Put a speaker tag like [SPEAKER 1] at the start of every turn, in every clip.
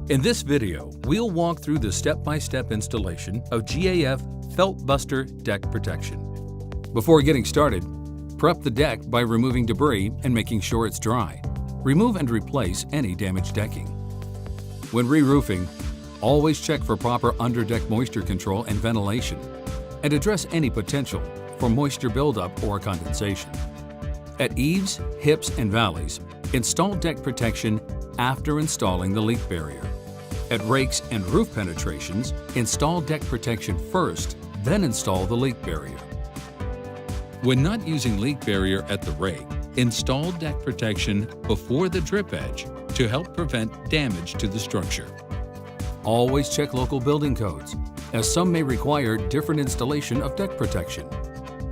[SPEAKER 1] In this video, we'll walk through the step-by-step installation of GAF FeltBuster deck protection. Before getting started, prep the deck by removing debris and making sure it's dry. Remove and replace any damaged decking. When re-roofing, always check for proper underdeck moisture control and ventilation, and address any potential for moisture buildup or condensation. At eaves, hips, and valleys, install deck protection after installing the leak barrier. At rakes and roof penetrations, install deck protection first, then install the leak barrier. When not using leak barrier at the rake, install deck protection before the drip edge to help prevent damage to the structure. Always check local building codes, as some may require different installation of deck protection.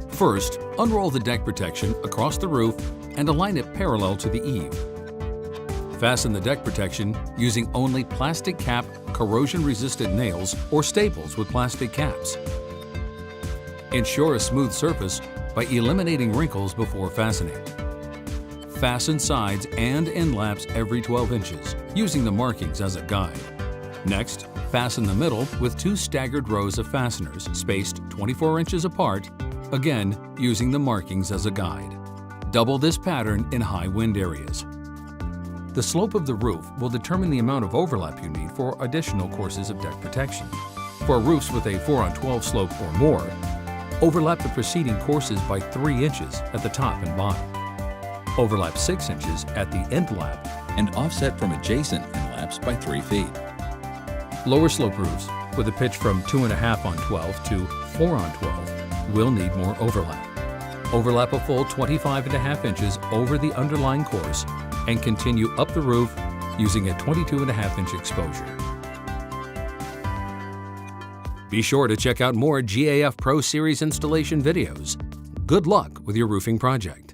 [SPEAKER 1] First, unroll the deck protection across the roof and align it parallel to the eave. Fasten the deck protection using only plastic cap corrosion-resistant nails or staples with plastic caps. Ensure a smooth surface by eliminating wrinkles before fastening. Fasten sides and end laps every 12 inches, using the markings as a guide. Next, fasten the middle with 2 staggered rows of fasteners spaced 24 inches apart, again using the markings as a guide. Double this pattern in high wind areas. The slope of the roof will determine the amount of overlap you need for additional courses of deck protection. For roofs with a 4-on-12 slope or more, overlap the preceding courses by 3 inches at the top and bottom. Overlap 6 inches at the end lap and offset from adjacent end laps by 3 feet. Lower slope roofs with a pitch from 2.5-on-12 to 4-on-12 will need more overlap. Overlap a full 25.5 inches over the underlying course and continue up the roof using a 22.5-inch exposure. Be sure to check out more GAF Pro Series installation videos. Good luck with your roofing project.